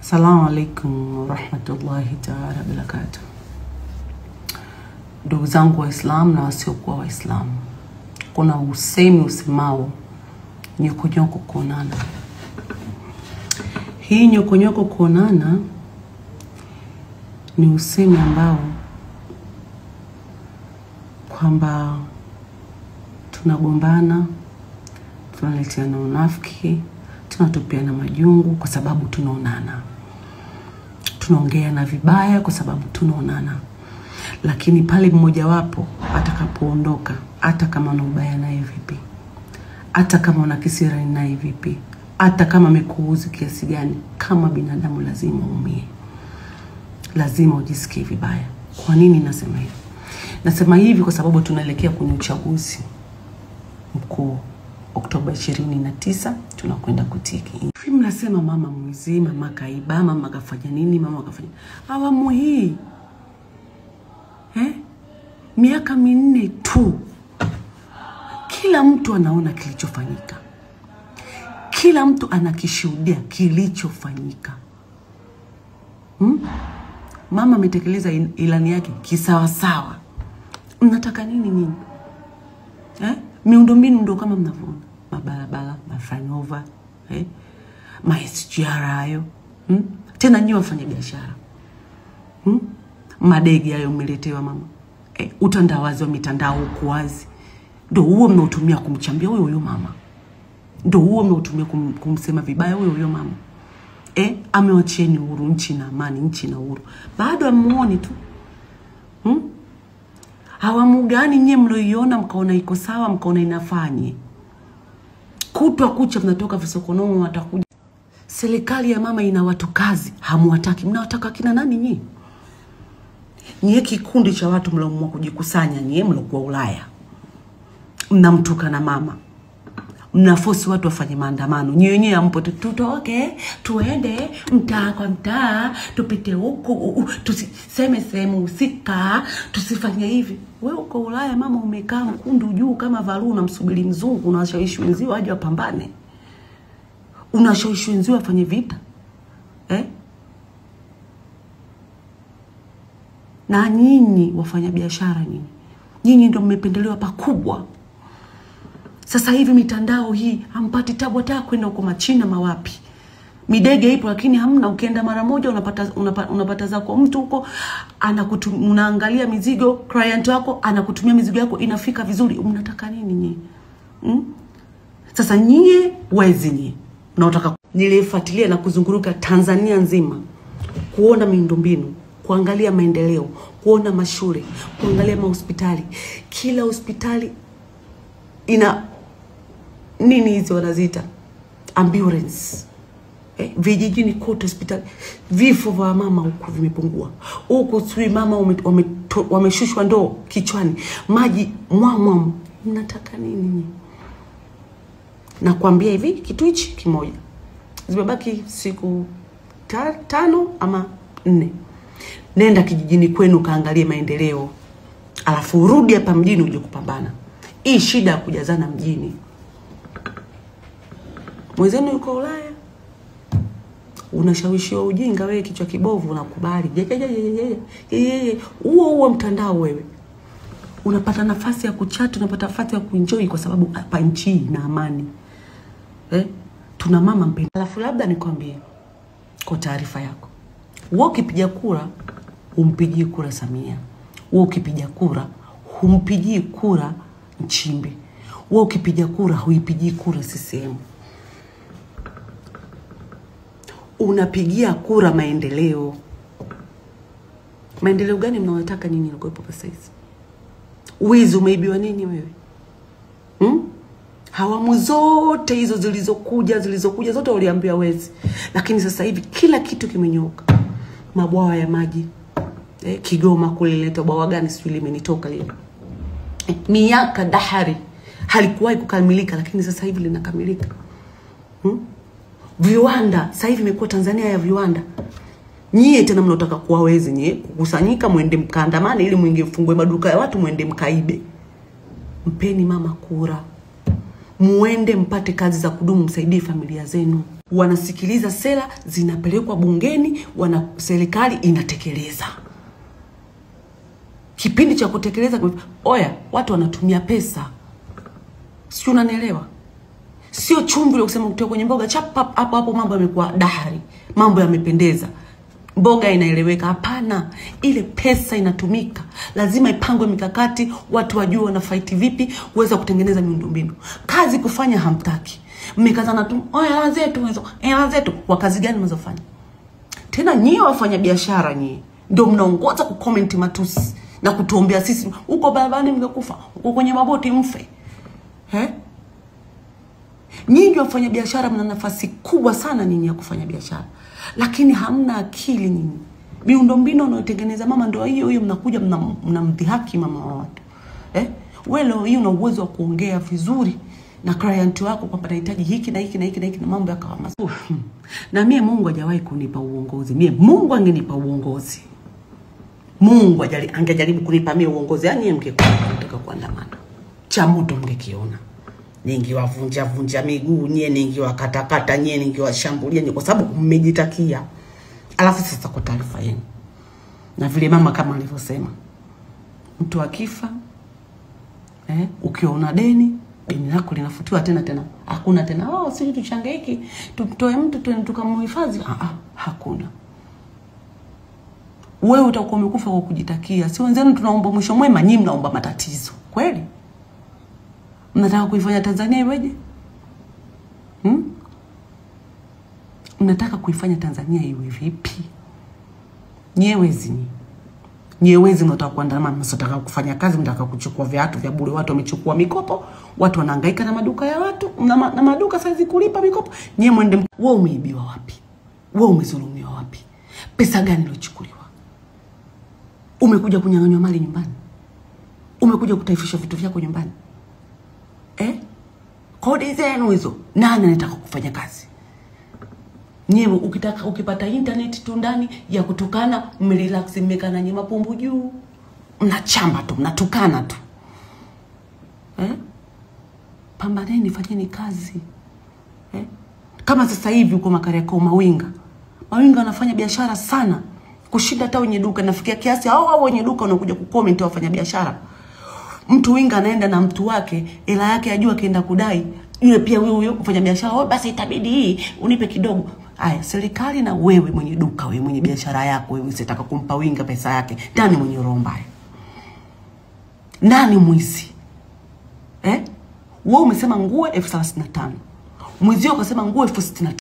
Assalamu alaikum wa rahmatullahi ta'ala barakatuh. Ndugu zangu Waislamu na wasiokuwa Waislamu, kuna usemi usemao nyokonyoko kuonana. Hii nyokonyoko kuonana ni usemi ambao kwamba tunagombana, tunaleteana unafiki, tunatupiana majungu kwa sababu tunaonana. Tunaongeana vibaya kwa sababu tunaonana. Lakini pale mmoja wapo atakapoondoka, hata kama una ubaya naye vipi, hata kama una kisira naye vipi, hata kama amekuuzi kiasi gani, kama binadamu lazima uumie. Lazima ujisikie vibaya. Kwa nini nasema hivi? Nasema hivi kwa sababu tunaelekea kwenye uchaguzi mkuu Oktoba 29, tunakwenda kutiki. Hivi mnasema mama mwizi, mama kaiba, mama kafanya nini, mama kafanya. Awamu hii miaka 4 tu, kila mtu anaona kilichofanyika. Kila mtu anakishuhudia kilichofanyika. Mama ametekeleza ilani yake kisawa sawa. Mnataka nini nyinyi? Miundombinu ndio kama mnavyoona, mabarabara, mafanyova, SGR hayo. Tena nyinyi wafanya biashara. Madege hayo mmeletewa mama. Utandawazi wa mitandao uko wazi. Ndio huo mnaotumia kumchambia huyo mama. Ndio huo mnaotumia kumsema vibaya huyo mama. Amewachieni uhuru, nchi na amani, nchi na uhuru. Bado amuone tu. Awamu gani nyie mloiona mkaona iko sawa, mkaona inafanye? Kutwa kucha mnatoka visokonomo watakuja. Serikali ya mama ina watu kazi, hamuwataki. Mnawataka kina nani nyie? Nyie kikundi cha watu mlioamua kujikusanya, nyie mlokuwa Ulaya. Mnamtuka na mama. Mnafosi watu wafanye maandamano. Nyie wenyewe hampo tutoke, tuende mtaa kwa mtaa, tupite huko, tuseme sehemu husika, tusifanye hivi. Wewe uko Ulaya mama, umekaa mkundu juu kama varu, unamsubiri mzungu, unashawishi wenzio waje wapambane. Unashawishi wenzio wafanye vita. Na nyinyi wafanya biashara nyinyi ndio mmependelewa pakubwa. Sasa hivi mitandao hii hampati tabu hata kwenda huko Machina mawapi. Midege ipo lakini hamna. Ukienda mara moja unapata zako mtu huko unaangalia mizigo, client wako anakutumia mizigo yako inafika vizuri. Mnataka nini nyinyi? Sasa nyinyi wezi nyinyi mnaotaka. Nilifuatilia na kuzunguruka Tanzania nzima kuona miundombinu, kuangalia maendeleo, kuona mashule, kuangalia mahospitali. Kila hospitali ina nini hizo wanaziita? Ambulance. Vijijini kote hospitali. Vifo vya mama huko vimepungua. Huko sui mama wameshushwa ndoo kichwani. Maji mwamwamu. Mnataka nini? Nakwambia hivi kitu hichi kimoja. Zimebaki siku 5 ama 4. Nenda kijijini kwenu kaangalie maendeleo. Alafu urudi hapa mjini uje kupambana. Hii shida ya kujazana mjini. Mwenzenu yuko Ulaya. Unashawishiwa ujinga, wewe kichwa kibovu unakubali. Huo mtandao wewe. Unapata nafasi ya kuchat, unapata nafasi ya kuenjoy kwa sababu hapa nchi na amani. Tuna mama mpenda. Alafu labda nikwambie kwa taarifa yako. Wewe ukipiga kura, umpigii kura Samia. Wewe ukipiga kura, humpigii kura Nchimbi. Wewe ukipiga kura, huipigii kura CCM. Unapigia kura maendeleo. Maendeleo gani mnawataka nyinyi nakuepo pesa hizi? Wizi umeibiwa nini wewe? Hawamu zote hizo zilizokuja zote waliambia wezi. Lakini sasa hivi kila kitu kimenyoka. Mabwawa ya maji. Kigoma kule leta bwawa gani sijui limenitoka leo. Miaka dahari halikuwahi kukamilika lakini sasa hivi linakamilika. Viwanda sasa hivi imekuwa Tanzania ya viwanda. Nyie tena mnataka kuwawezi nyie kukusanyika muende mkaandamane ili muingie fungue maduka ya watu muende mkaibe. Mpeni mama kura. Muende mpate kazi za kudumu, msaidie familia zenu. wanasikiliza sera, zinapelekwa bungeni, serikali inatekeleza. Kipindi cha kutekeleza, oya, watu wanatumia pesa. Sio, unanielewa? Sio chumvi ile kusema kutoka kwenye mboga chap hapo mambo yamekuwa dahari, mambo yamependeza, mboga inaeleweka. Hapana, ile pesa inatumika. Lazima ipangwe mikakati, watu wajue wana fight vipi kuweza kutengeneza miundombinu. Kazi kufanya hamtaki. Mmekazana tu, hela zetu hizo, hela zetu. Kwa kazi gani mnazofanya? Tena nyie wafanya biashara nyie ndio mnaongoza ku comment matusi na kutuombea sisi uko barabarani mngekufa, uko kwenye maboti mfe. Nyinyi wafanya biashara mna nafasi kubwa sana nyinyi ya kufanya biashara, lakini hamna akili nyinyi. Miundombinu unayotengeneza mama ndio hiyo mnakuja mnamdhihaki mama wa watu. Wewe leo hii una uwezo wa kuongea vizuri na client wako kwamba nahitaji hiki na hiki na hiki na hiki na mambo yakawa mazuri. Na mie Mungu hajawahi kunipa uongozi. Mie Mungu angenipa uongozi, Mungu angejaribu kunipa mie uongozi, yani mngekuwa kuandamana. Cha moto mngekiona. Ningiwavunja miguu nyie, ningiwakatakata nyie, ningiwashambulia nyie kwa sababu mmejitakia. Alafu sasa kwa taarifa yenu, na vile mama kama alivyosema, mtu akifa ukiona deni lako linafutiwa tena. Hakuna tena sisi tuchange hiki, tutoe mtu tukamhifadhi. Hakuna. Wewe utakuwa umekufa kwa kujitakia. Si wenzenu tunaomba mwisho mwema, nyinyi mnaomba matatizo. Kweli? Mnataka kuifanya Tanzania iweje? Mnataka kuifanya Tanzania iwe vipi? Nyewezi mnataka kuandamana, mnataka kufanya kazi, mnataka kuchukua viatu vya bure. Watu wamechukua mikopo, watu wanahangaika na maduka ya watu, na maduka saizi kulipa mikopo. Nyie mwende, wewe umeibiwa wapi? Wewe umezulumiwa wapi? Pesa gani iliyochukuliwa? Umekuja kunyang'anywa mali nyumbani? Umekuja kutaifisha vitu vyako nyumbani? Kodi zenu hizo, nani anataka kufanya kazi? Nyewe ukipata internet tu ndani ya kutukana, mrelax, mmekana nyema pombu juu, mnachamba tu, mnatukana tu. Pambaneni, fanyeni kazi. Kama sasa hivi uko Makariakoo, Mawinga wanafanya biashara sana kushinda hata wenye duka. Nafikia kiasi hao wenye duka wanakuja kucomment wafanya biashara. Mtu winga anaenda na mtu wake, hela yake ajua kaenda kudai, yule pia huyo kufanya biashara, basi itabidi hii unipe kidogo. Aya, serikali na wewe mwenye duka, wewe mwenye biashara yako, wewe usitaka kumpa winga pesa yake. Nani mwenye roho mbaya? Nani mwizi? Wewe umesema nguo 1035. Mwezi ukasema nguo 1065.